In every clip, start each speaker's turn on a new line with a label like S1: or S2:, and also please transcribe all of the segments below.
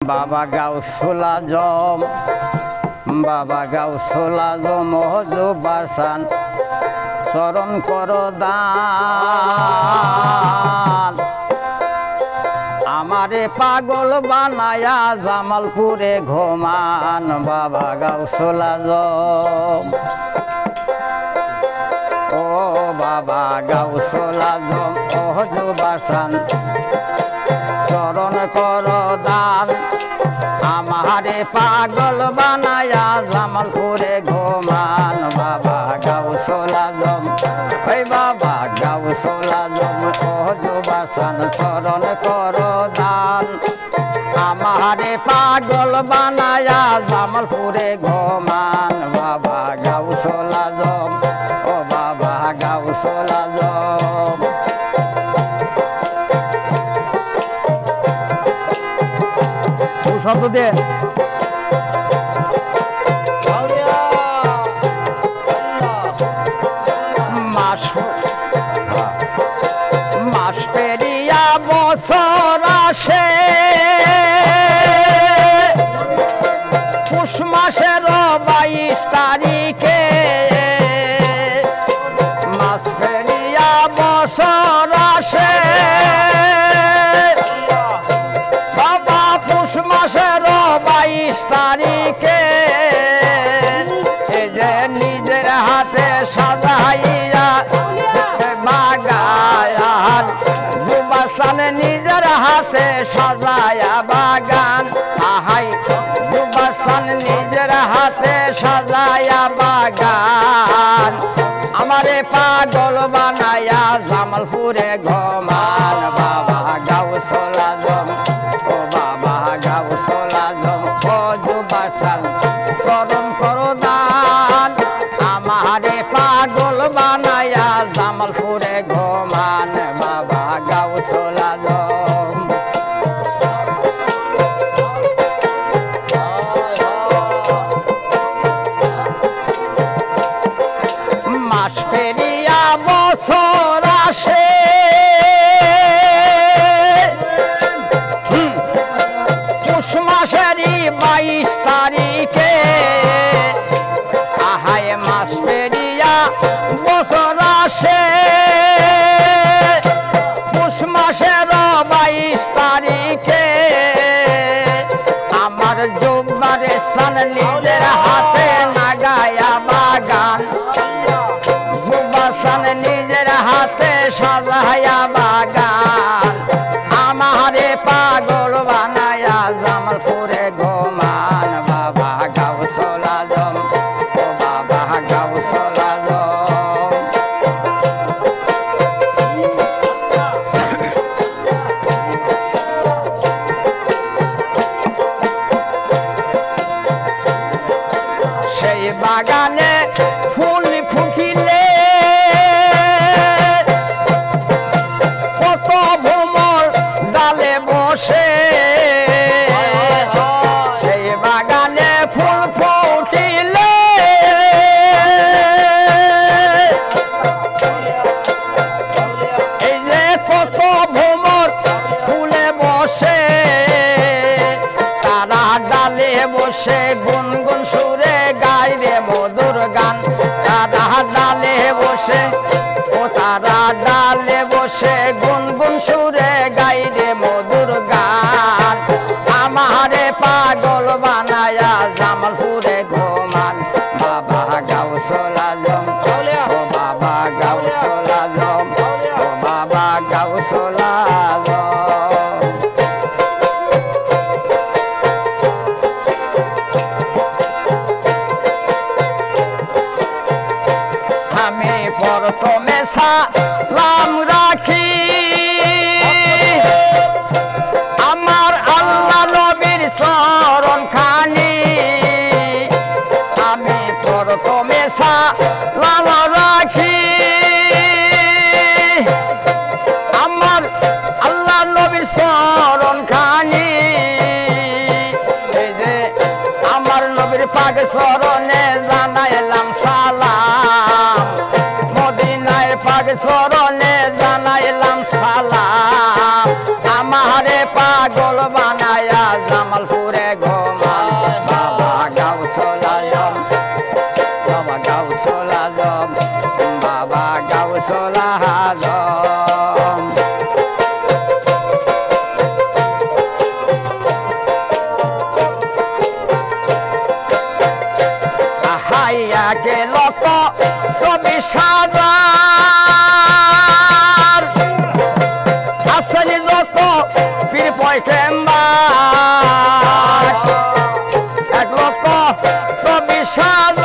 S1: বাবা গাউসুল আজম মহজুবাসান চরণ কর দান আমারে পাগল বানায়া জামালপুরে ঘুমান বাবা গাউসুল আজম ও বাবা গাউসুল আজম মহজুবাসান চরণ কর দান আমারে পাগল বানায়া জামালপুরে ঘুমান বাবা গাউসুল আজম ওই বাবা গাউসুল আজম মহজুবাসান চরণ কর দান আমারে পাগল বানায়া জামালপুরে ঘুমান বাবা গাউসুল আজম ও বাবা গাউসুল আজম শব্দ দে মাস পেরিয়া বছর আসে পুষ মাসের 22 তারিখে মাস পেরিয়া বছর আসে মাসের 22 তারিখে যে নিজের হাতে সাজাইয়া বাগান যুবাসান নিজের হাতে সাজায়া বাগান আহাই যুবাসান নিজের হাতে সাজায়া বাগান আমারে পাগল বানায়া জামালপুরে ঘুমান বাবা গাউসুল আজম ও বাবা গাউসুল আজম মহজুবাসান চরণ কর দান আমারে পাগল বানায়া জামালপুরে ঘুমান বাবা গাউসুল আজম মাস পেরিয়া বছর আসে পুষ মাসেরই 22 তারিখে আহায় মাস পেরিয়া বছর আসে পুষ মাসের 22 তারিখে আমার জুব্বারে সান নিজের হাতে নাগায়া বাগান যুবাসান নিজের হাতে সাজায়া বাগান আমারে পাগল বানায়া জামালপুরে ঘুমান বাবা গাউসুল আজম ও বাবা গাউসুল আজম সেই বাগানে ফুল ফুটিলে কত ভ্রমর ডালে বসে সেই বাগানে ফুল ফুটিলে এই যে কত ভ্রমর ফুলে বসে তারা ডালে বসে গুনগুন সুরে গায় রে মধুর গান তারা ডালে বসে ও তারা ডালে বসে গুনগুন সুরে গায় রে মধুর গান আমারে পাগল বানায়া জামালপুরে ঘুমান বাবা গাউসুল আজম ও বাবা গাউসুল আজম ও বাবা গাউসুল আজম আমি প্রথমে সালাম রাখি আমার আল্লাহ নবীর চরণ খানি আমি প্রথমে সালাম রাখি আমার আল্লাহ নবীর চরণ খানি এই যে আমার নবীর পাক চরণে জানাইলাম সালাম মদিনায় পাক চরণে জানাইলাম সালাম আমারে পাগল বানায়া জামালপুর 1,24,000 আসেনি যত পীর পয়গম্বর 1,24,000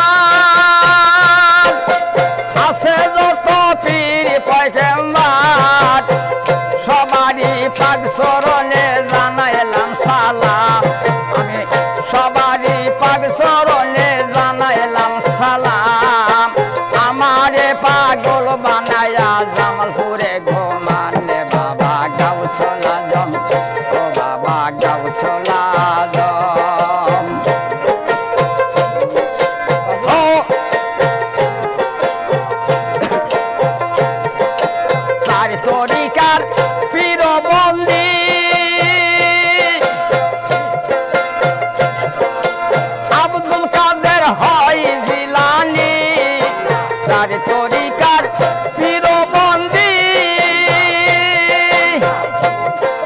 S1: আছে যত পীর পয়গম্বর সবারই পাক চরণে জানাইলাম সালাম আমি সবারই পাক চরণে জানাইলাম সালাম আমারে পাগল বানায়া জামালপুরে ঘুমানে বাবা গাউসুল আজম ও বাবা গাউসুল আজম ও সারি তরিকার পীর বন্দি আব্দুল কাদের হয় জিলানী সারি তরিকার পীর বন্দি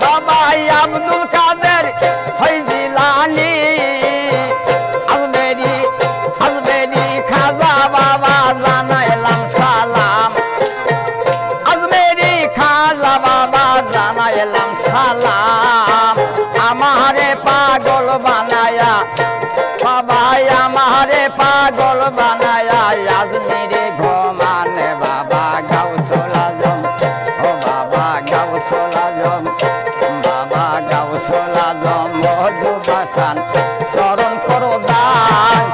S1: বাবা আব্দুল কাদের হয় জিলানী আজমেরি খাজা বাবা জানাইলাম সালাম আজমেরি খাজা বাবা জানাইলাম সালাম আমারে পাগল বানায়া বাবা আমারে পাগল বানায়া আজমেরি ঘুমানে বাবা গাউসুল আজম ও বাবা গাউসুল আজম বাবা গাউসুল আজম মওজুদ হাসান চরণ করো দান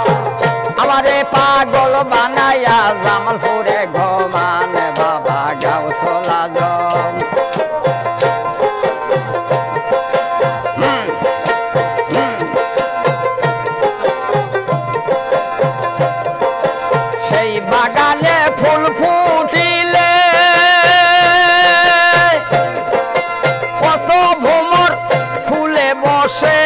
S1: আমারে পাগল বানায়া জামালপুরে ঘুমানে বাবা গাউসুল আজম সেই বাগানে ফুল ফুটিলে কত ভ্রমর ফুলে বসে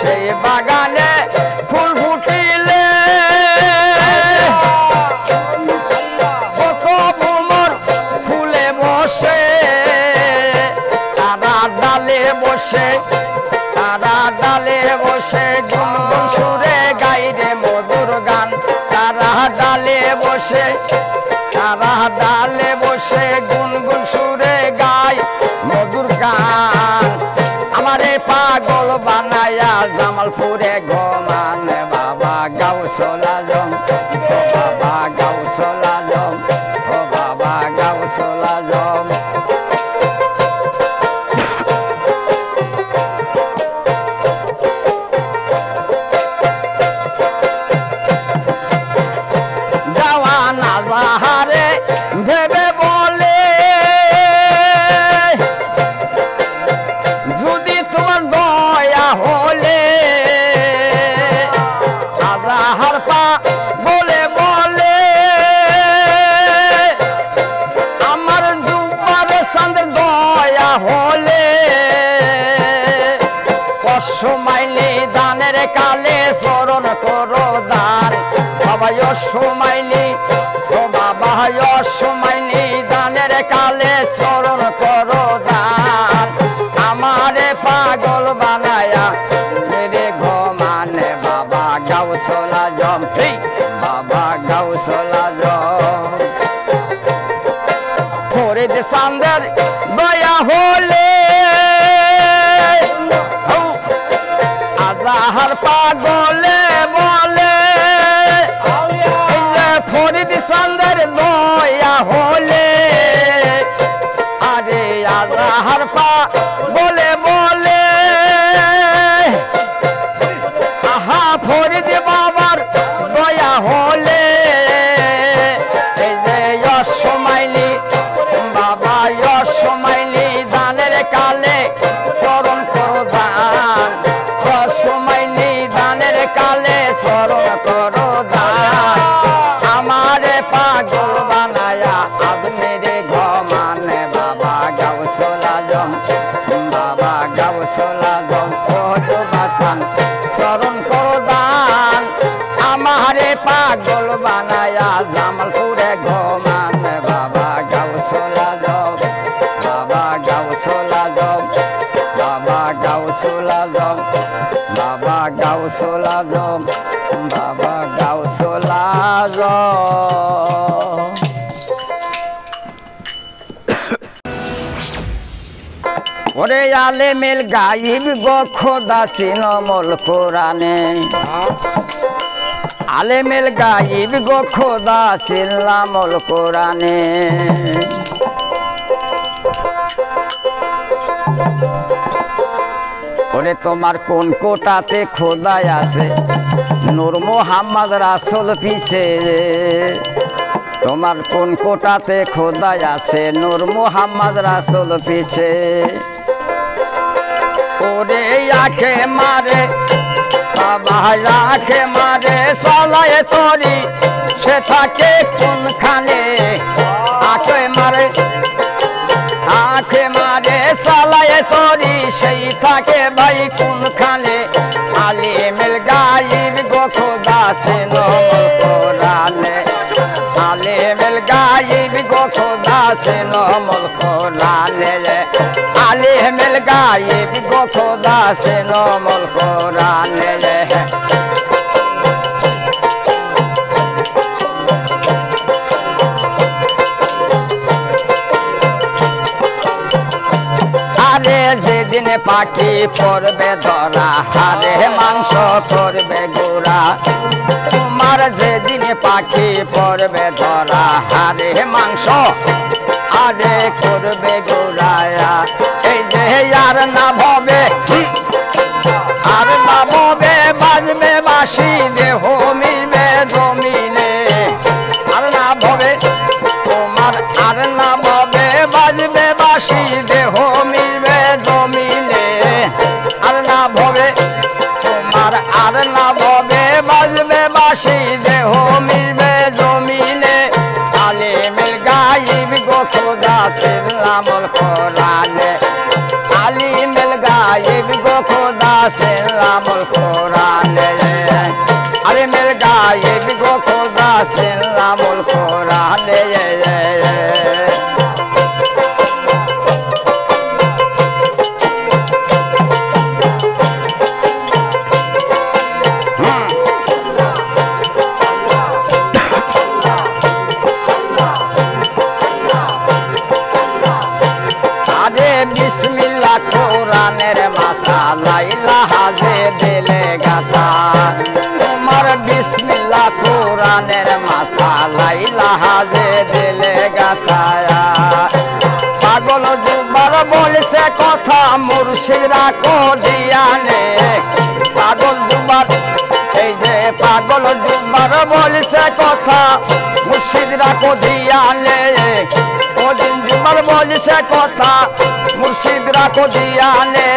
S1: সেই বাগানে ফুল ফুটিলে কত ভ্রমর ফুলে বসে তারা ডালে বসে গুনগুন সুরে গাইরে মধুর গান তারা ডালে বসে গুনগুন সুরে গায় মধুর গান আমারে পাগল বানায়া জামালপুরে ঘুমানে বাবা গাউসুল আজম ও বাবা গাউসুল আজম ও বাবা গাউসুল আজম দেওয়ানা যাহারে ভেবে বলে যদি তোমার দয়া হলে আজাহার পা বলে আমার জুব্বার চাঁদের দয়া হলে অশ্বমাইলি দানের কালে চরণ করো দান বাবা অশ্বমাইলি ও বাবা অশ্বমাইলি দানের কালে চরণ করো দান আমারে পাগল বানায়া মেরে ঘুমানে বাবা গাউসুল আজম বাবা গাউসুল আজম ফরিদ চাঁদের দয়া হলে আজাহার পাগলে বলে ফরিদ চাঁদের দয়া হলে আরে আজাহার পাগলে বলে আহা ফরিদ বাবার দয়া হলে এই যে অশ্বমাইলি বাবা অশ্বমাইলি দানের কালে চরণ করো দান অশ্বমাইলি দানের কালে চরণ করো দান আমারে পাগল বানায়া আজমেরে ঘুমানে বাবা গাউসুল আজম বাবা গাউসুল আজম মওজুদ হাসান চরণ করো দান আমারে পাগল বানায়া জামালপুরে ঘুমানে বাবা গাউসুল আজম বাবা গাউসুল আজম বাবা গাউসুল আজম বাবা গাউসুল আজম বাবা গাউসুল আজম। ওরে আলেমেল গাইব গো খোদা চিনমল কোরআনে, আলেমেল গাইব গো খোদা চিনলামল কোরআনে। ওরে তোমার কোন কোটাতে খোদাই আছে, নূর মোহাম্মদ রাসূল পিছে। তোমার কোন কোটাতে খোদাই আছে, নূর মোহাম্মদ রাসূল পিছে। ওরে আখে মারে বাবা আখে মারে সালায়ে তরি, সে থাকে কোনখানে? আখে মারে আখে মারে সালায়ে তরি, সেই থাকে ভাই কোনখানে? আলিমেল গাইব গো খোদা চিনমল কোরআনে, আলিমেল গাইব গো খোদা চিনমল কোরআনে। আলিমেল গাইব গো খোদা চিনমল কোরআনে। আরে যেদিন পাখি পড়বে ধরা, হারে মাংস করবে গোড়া। তোমার যেদিন পাখি পড়বে ধরা, হারে মাংস আরে করবে গোড়ায়া। এই যে আর না ভবে আর না ভবে বাজবে বাঁশি, দেহ মিলবে জমিনে। আর না ভবে তোমার আর না ভবে বাজবে বাঁশি, দেহ মিলবে জমিনে। আর না ভবে তোমার আর না ভবে বাজবে বাঁশি, দেহ মিলবে জমিনে। আলিমেল গাইব গো খোদা চিনলামল কোরআনে, আলিমেল গাইব গো খোদা চিনলামল কোরআনে। আলিমেল গাইব গো খোদা চিনলামল কোরআনে। বিসমিল্লাহ কোরআনের মাথা, লাইলা হাজে দিলে গাথা। তোমার বিসমিল্লাহ কোরআনের মাথা, লাইলা হাজে দিলে গাথা। পাগল দুবার বলছে কথা, মুর্শিদরা কদিয়ানে। পাগল দুবার এই যে পাগল দুবার বলছে কথা, মুর্শিদরা কদিয়ানে। ওদিন দুবার বলছে কথা, মুর্শিদরা কদিয়ানে।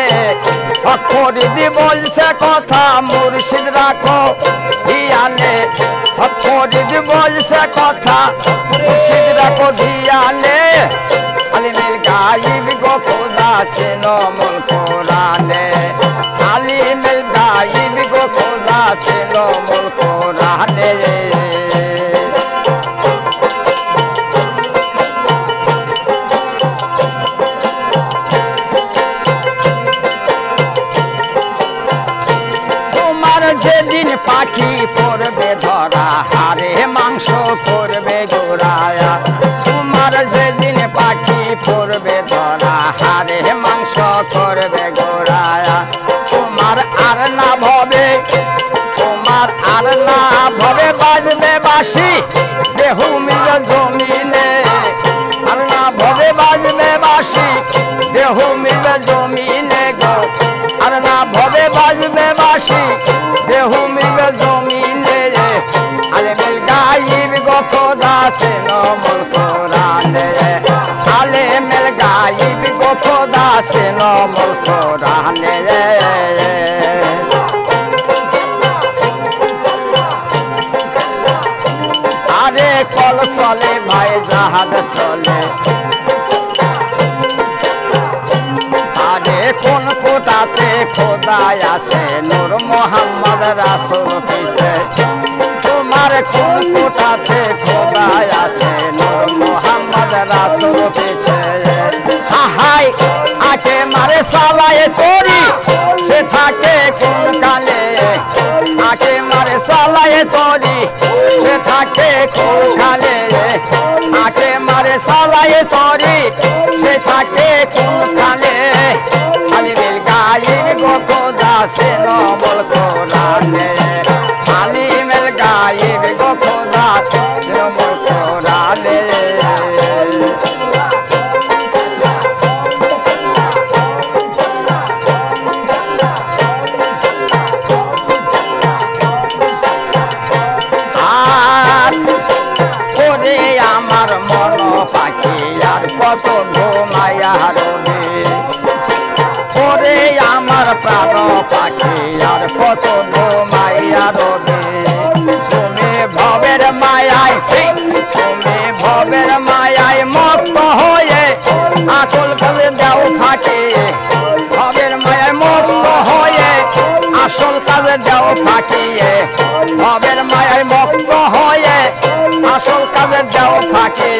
S1: ফরিদি বলছে কথা, মুর্শিদরা কদিয়ানে। ফরিদি বলছে কথা, মুর্শিদরা কদিয়ানে। আলিমেল গাইব গো খোদা চিনমল কোরআনে, আলিমেল গাইব গো খোদা চিনমল কোরআনে। যেদিন পাখি পড়বে ধরা, হারে মাংস করবে গোড়ায়া। তোমার যেদিন পাখি পড়বে ধরা, হারে মাংস করবে গোড়ায়া। তোমার আর না ভবে তোমার আর না ভবে বাজবে বাঁশি, দেহ মিলবে জমিনে। আর না ভবে বাজবে বাঁশি, দেহ মিলবে জমিনে গো। আর না ভবে বাজবে বাঁশি, দেহ মিলবে জমিনে। আলিমেল গাইব গো খোদা চিনমল কোরআনে, আলিমেল গাইব গো খোদা চিনমল কোরআনে। আরে কল চলে ভাই জাহাজ চলে, আরে কোন কোটাতে খোদাই আছে, নূর মোহাম্মদ রাসূল পিছে। তোমার কোন কোটাতে খোদাই আছে, নূর মোহাম্মদ রাসূল পিছে। আহাই আকে মারে সালায়ে তরি, সে থাকে কোন কালে? আকে মারে সালা কোনখানে আকে মারে সালাই তরি সে থাকে কোনখানে আলিমের গায়ের গো খোদা সে নমল কোরআনে আলিমের গায়ের গো খোদা সে নমল কোরআনে আমার মন পাখি আর কত ঘুমাইয়া রবি ওরে আমার প্রাণ পাখি আর কত ঘুমাইয়া রবি তুমি ভবের মায়ায় তুমি ভবের মায়ায় মত হয়ে আসল কাজে দাও ফাঁকি ভবের মায়ায় মত হয়ে আসল কাজে দাও ফাঁকি ভবের মায়ায় মত হয়ে আসল কাজে দাও ফাঁকি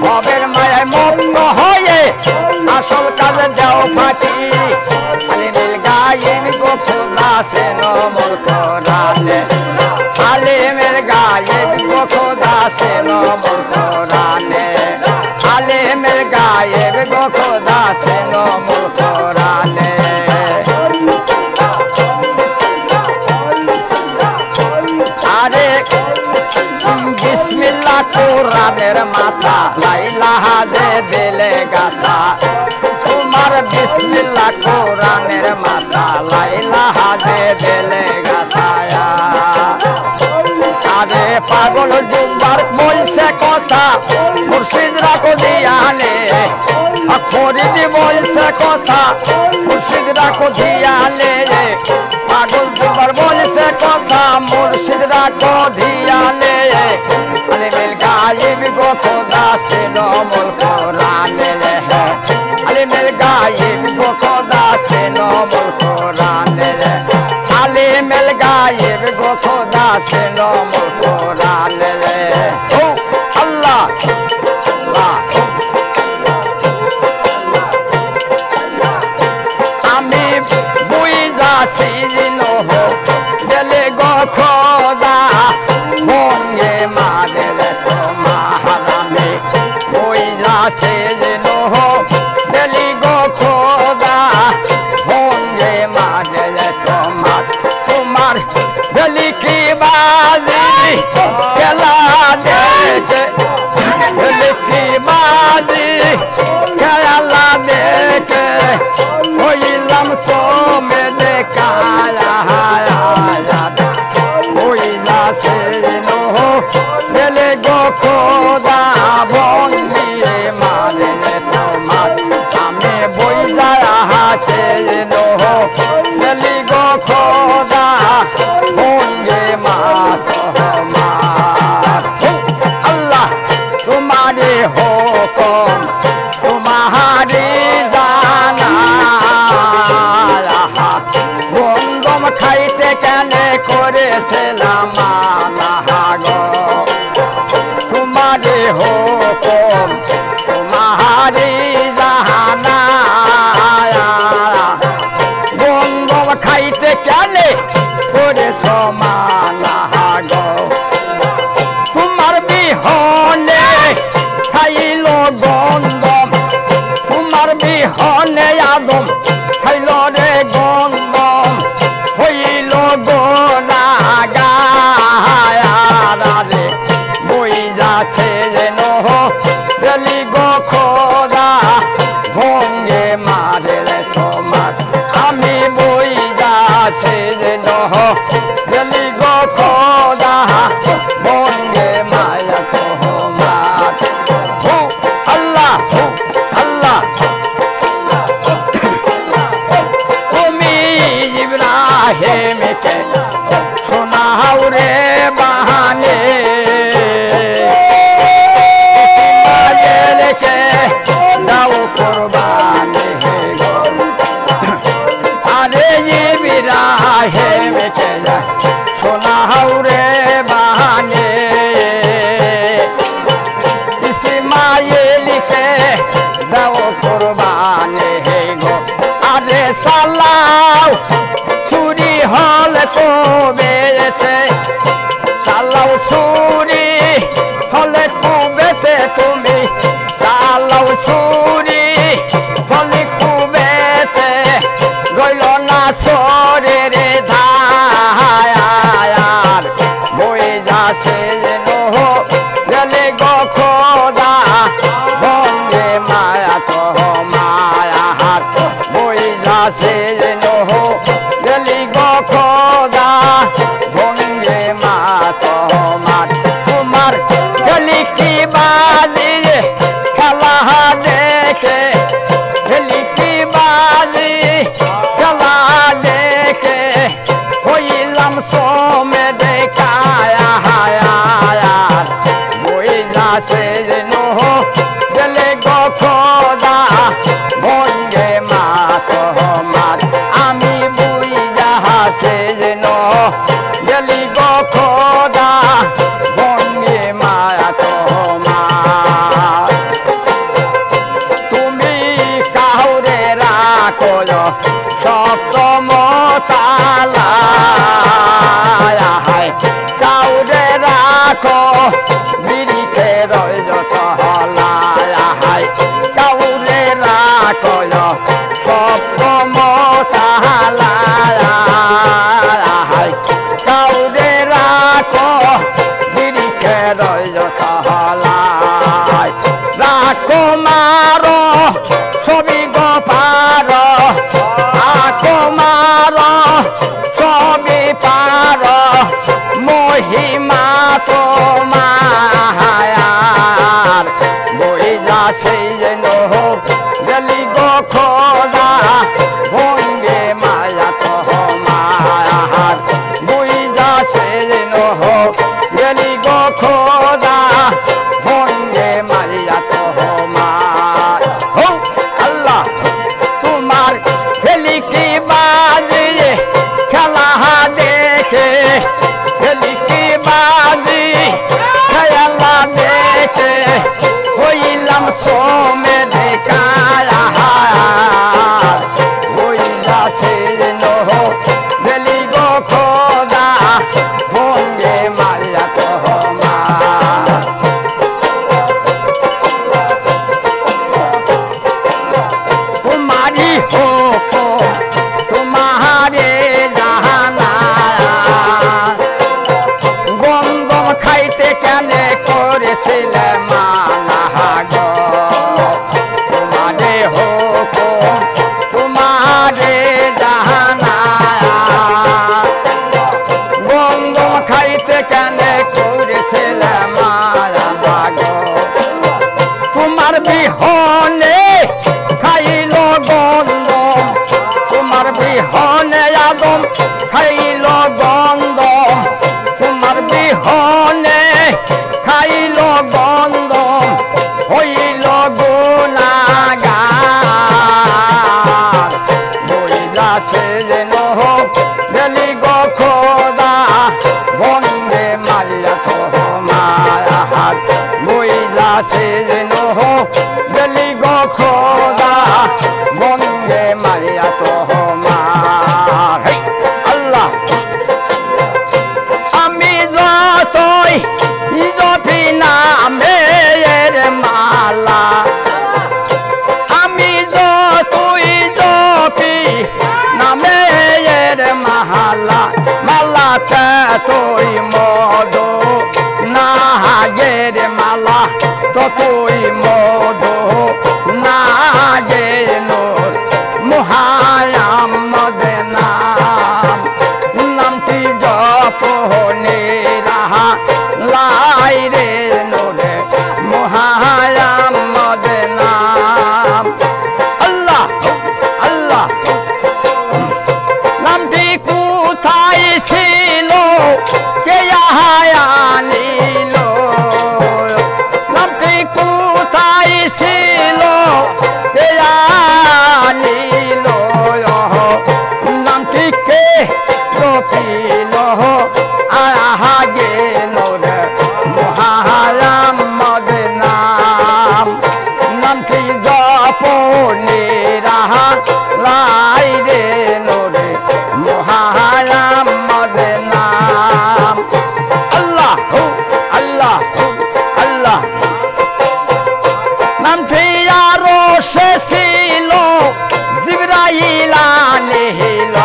S1: ভবের মায়ায় মত হয়ে আসল কাজে দাও ফাঁকি আলিমের গায়েব গো খোদা সে নমল কোরআনে আলিমের গায়েব গো খোদা সে নমল কোরআনে আলিমের গায়েব গো খোদা সে নমল কোরআনে আরে বিসমিল্লাহ কোরআনের মাথা লাইলাহা দে দিলে গাথা তোমার বিসমিল্লাহ কোরআনের মাথা লাইলাহা দে দিলে গাথা আরে পাগল জুম্বার বলছে কথা মুর্শিদরা কো দিয়ানে ফরিদি বলছে কথা মুর্শিদরা কো দিয়ানে পাগল জুম্বার বলছে কথা মুর্শিদরা কো দিয়ানে আলিমের গায়েব গো খোদা সে নমল কোরআনে আলিমের গায়েব গো খোদা সে নমল কোরআনে আলিমের গায়েব গো খোদা সে নমল কোরআনে ও আল্লাহ আমি বুই যাচ্ছি নহ গেলে গো খোদা ভঙ্গে মারে তোমাহারামে বুই যাচ্ছে নহ গেলি গো খোদা ভঙ্গে মারে তোমার তোমার গলি কি বাজি খেলা দেখে গলি কি বাজি খেলা দেখে হইলাম সোমে দেখা হইলা সে নহ গেলে গো খোদা ভঙ্গিয়ে মারে তোমার আমি বই যাচ্ছে নহ গেলি গো খোদা ভঙ্গে মা তোমার আল্লাহ তোমারে হুকুম তোমারি জানা গম খাইতে কেনে করেছিলাম গো তোমারে হুকুম তোমারি জানা গম খাইতে কেনে করে সমানা গো তোমার বিহনে খাইল গন্ধম তোমার বিহনে আদম খাইল রে গন্ধম হইল গোনাগারে বই যাচ্ছে নহ গেলি গো খোদা ভঙ্গে মারে তোমার আমি বই যাচ্ছে নহ গেলি গো খোদা ভঙ্গে মায়া তোমার আল্লাহ আল্লাহ তুমি ইব্রাহিমকে শোনাও রে বাহানে ইসমাইলকে দাও কুরবানি আরে ইব্রাহিমকে শোনাও রে বাহানে ইসমাইলকে দাও কুরবানি গো আরে সালাও চুরি হল কবেছে সালাও চুরি আসরে রে ধায়ার বই যাচ্ছে নহ গেলে গো খোদা ভঙ্গে মায়া তো মায়া হাত বই যাচ্ছে নহ গেলি গো খোদা ভঙ্গে মা তোমার তোমার গলি কি বাজি খেলা দেখে গলি কি বাজি খেলা দেখে হইলাম সোমে দেখায়া হায়ার বইলা সে নহ গেলে গো খোদা ভঙ্গে মা তোমার আমি বুইলা সে নহ গেলি গো খোদা ভঙ্গে মায়া তোমার তুমি কাউরে রাখো সপ্তম তালায় কাউরে রাখো বিরিকে রইল তহলায় কাউরে রাখো সপ্তম তালায় কাউরে রাখো বিরিকে রইল তহলায় রাখো মারো সবই গোপার আখো মারো সবই পার মহিমা তোমার বইলা সেই নহ গলি গো খোদা ভঙ্গে মায়া তোমার বইলা সেই নহ গলি গো খোদা ভঙ্গে মায়া তোমার হো আল্লাহ তোমার খেলি কি বাজি খেলা দেখে খেলি কি বাজি খেলা দেখে হইলাম সোমে দেখায়া হইলা সে নহ গেলি গো খোদা ভঙ্গে মায়া তোমার তোমারি হুকুম তোমারে জাহানা গন্ধম খাইতে কেনে করেছিলে মানা গো তোমারে হুকুম তোমারে জাহানা গন্ধম খাইতে কেনে করেছিলে মানা গো তোমার বিহনে খাইল গন্ধ তোমার বিহনে আদম খাইল গন্ধ তোমার বিহনে খাইল গন্ধ হইল গুনাগার বইলা সে নহ গেলি গো খোদা ভঙ্গে মারিয়া তোমার হাত বইলা সে নহ গেলি গো খোদা ভঙ্গে মারিয়া তোমার আল্লাহ আমি যতই জপি নামের মালা আমি যতই জপি নামের মালা মালাতে তুই মধু নাগের মালা ততই মধু নাগে মুহাম্মদ নাম নামটি জপনে রাহা লাই রে নোরে মুহাম্মদ নাম আল্লাহ আল্লাহ নামটি কোথায় ছিল কে আনিল নামটি কোথায় ছিল কে আনিল নামটি কে জপিল আহাগে নোরে মুহাম্মদ নাম নামটি জপনে রাহা লাই রে নোরে মুহাম্মদ নাম আল্লাহ আল্লাহ আল্লাহ নামটি আরো সে ছিল জিবরাইল আলাইহিস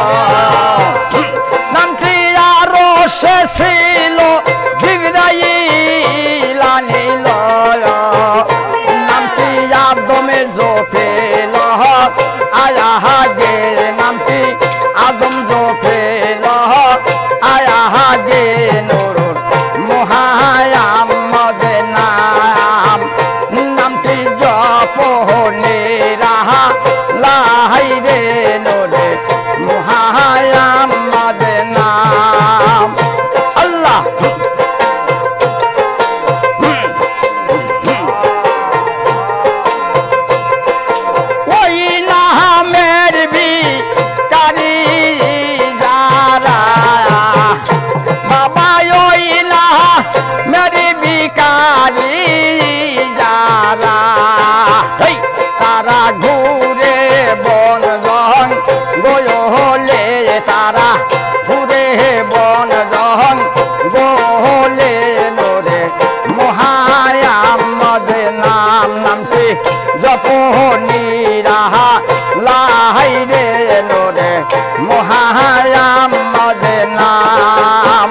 S1: মোহাম্মদ নাম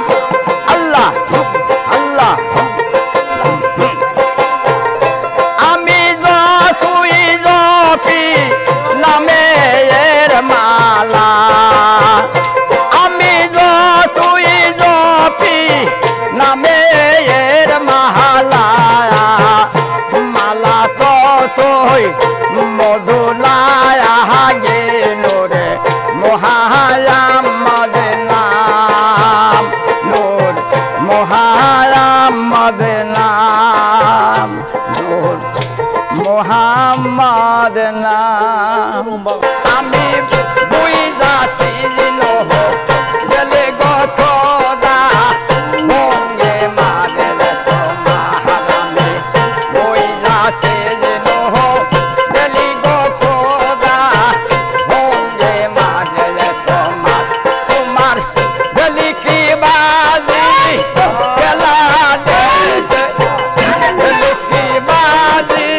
S1: আল্লাহ আল্লাহ আমি যতই জপি নামের মালা আমি যতই জপি নামের মালা মালা ততই মধু লাগে নোরে মোহাম্মদ নাম নূর মোহাম্মদ নাম নূর মোহাম্মদ নাম আমি বুঝাছি নহ গেলে গো খোদা ভঙ্গে মারে তোমাহারামে বুঝাছি নহ গেলি গো খোদা ভঙ্গে মারে তোমার গলি কি বাজি গেলা দেখে গলি কি বাজি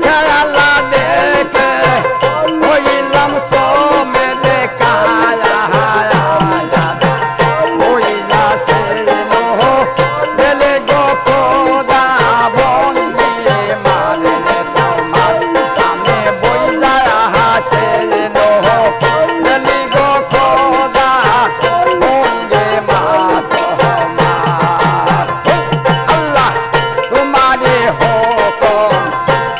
S1: গেলা দেখে হইলাম সোমে দেখায়া হইলা সে নহ গেলে গো খোদা ভঙ্গে মারে তোমার সামনে বইলা আছে নহ গেলি গো খোদা ভঙ্গে মারে তোমার আল্লাহ তোমারে হুকুম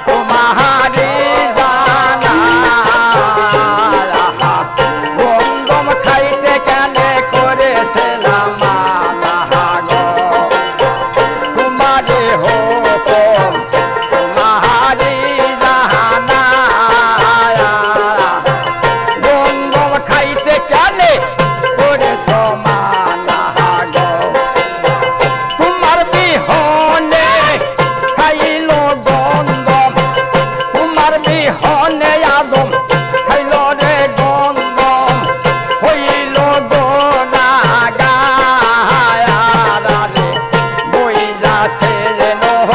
S1: তোমারে জানা গন্ধম খাইতে কেনে করেছিলাম গো তোমারে হুকুম তোমারে জানা গন্ধম খাইতে কেনে করেছ মানা গো তোমার বিহনে খাইল গন্ধম তোমার বিহনে আদম খাইল রে গন্ধম হইল গোনাগারে বইলাছে নহ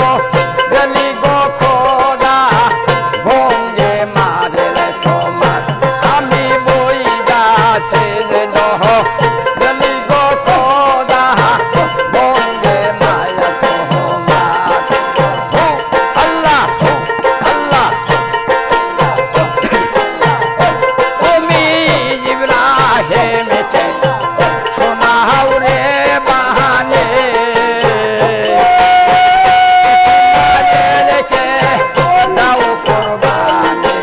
S1: গলি গো খোদা ভঙ্গে মারে তোমার আমি বইলাছে নহ গলি গো খোদা ভঙ্গে মারে তোমার আল্লাহ আল্লাহ তুমি ইব্রাহিম শোনাও রে বাহানে রেখে দাও কোরবানি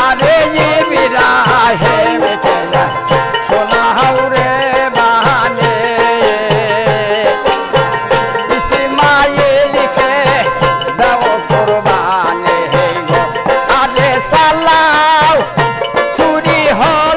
S1: আরে ইব্রাহিম শোনাও রে বাহানে ইসমাইলকে দাও কোরবানি আরে সালাও চুরি হয়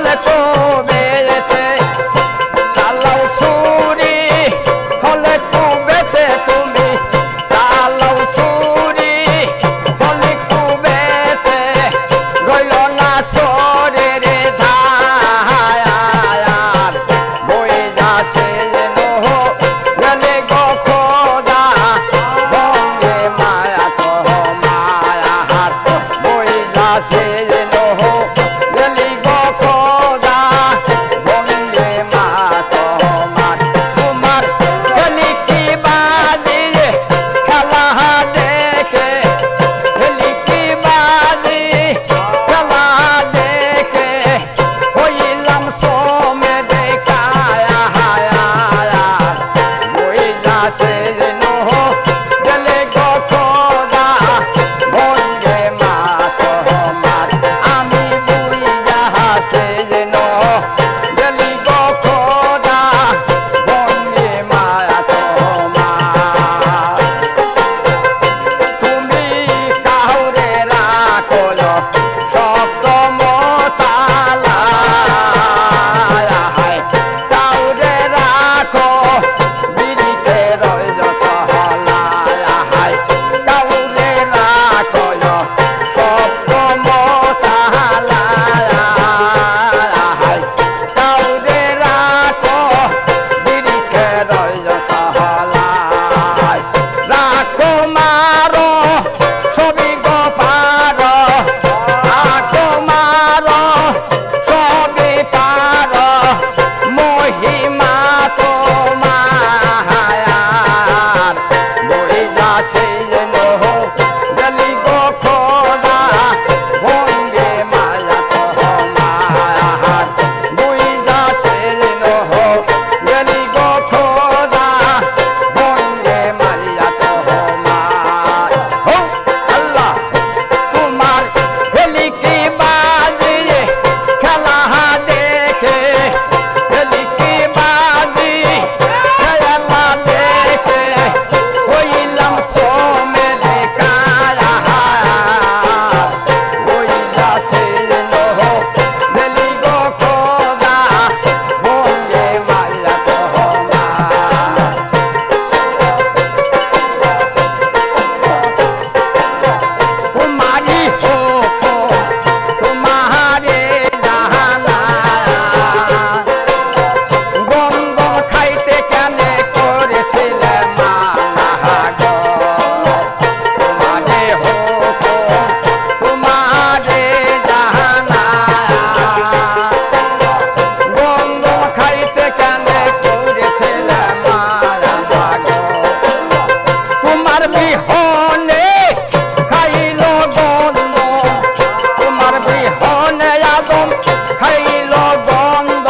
S1: খাইল গন্ধ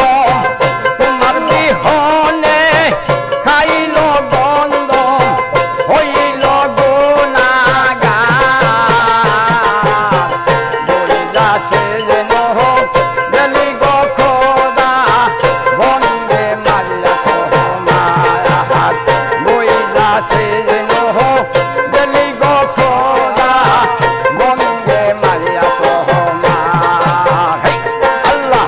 S1: তোমার বিহনে খাইল গন্ধ হইল গুনাহগার বইলাছে যেন গেলি গো খোদা বন্দে মাল্লা তোমার বইলাছে যেন গেলি গো খোদা বন্দে মাল্লা তোমার আল্লাহ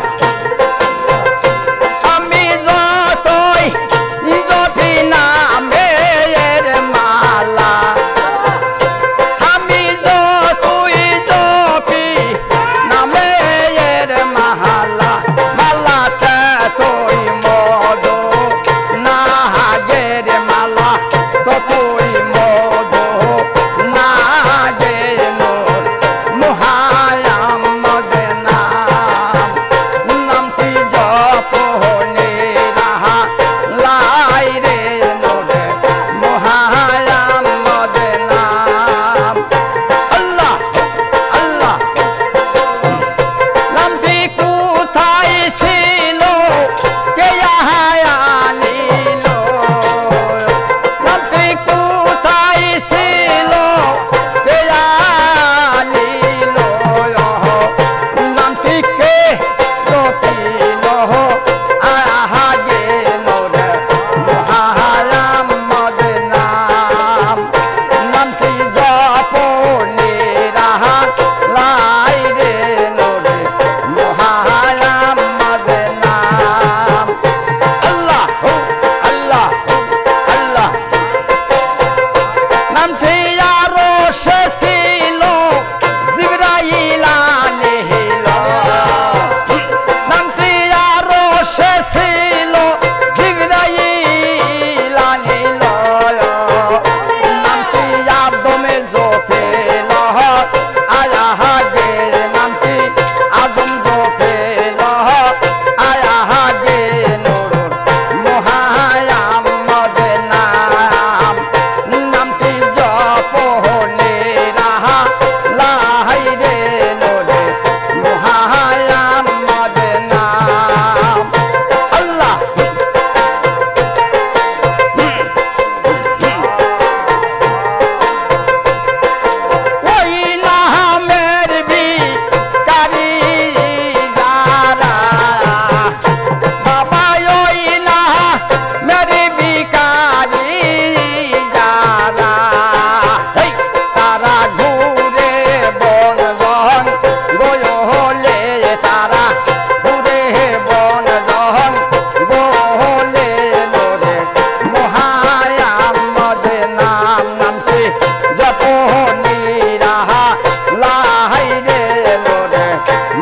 S1: আমি যতই জপি নামের মালা আমি যতই জপি নামের মালা মালাতে তুই মধু নাগের মালা ততই মধু নাগে মোর মুহায়াম মদে নামটি জপনে রাহা লাই রে মোরে মুহায়াম মদে নাম আল্লাহ আল্লাহ নামটি কোথায় ছিল কে আনিল নামটি কোথায় ছিল কে আনিল নামটি কে জপিল আহা গেল রে মুহায়াম মদে নাম নামটি জপনে রাহা লাই রে নোরে মুহায়াম মদে নাম আল্লাহ আল্লাহ আল্লাহ নামটি আরো সে ছিল জিবরাইল আলাইহিল নামটি আরো সে ছিল জিবরাইল আলাইহিল নামটি আদমে জপেল আয়া গে নামটি আদম জপেল আয়া গে নূর মুহায়াম মদে নাম নামটি জপনে রাহা লাই রে নোরে মুহায়াম মদে নাম আল্লাহ ওই নামের ভিখারি যারা বাবা ওই নামের ভিখারি যারা তারা ঘুরে বন জহন গোলে তারা ঘুরে বন জহন গোলে লোরে মুহায়াম মদে নাম নামটি জপনি রাহা লাই রে লোরে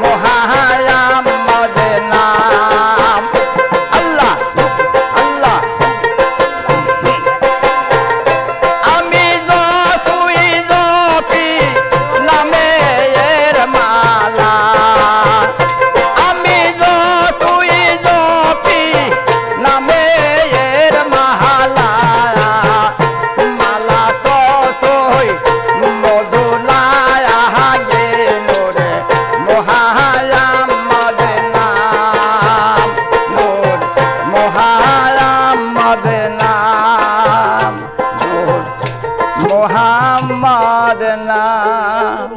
S1: মুহায়াম মদে নাম আল্লাহ আল্লাহ আমি যতই জপি নামের মালা আমি যতই জপি নামের মালা মালা ততই মধু লায়া গে নোরে মুহায়াম মদে নাম মোর মুহায়াম মদে নাম মোর মুহাম্মদ নাম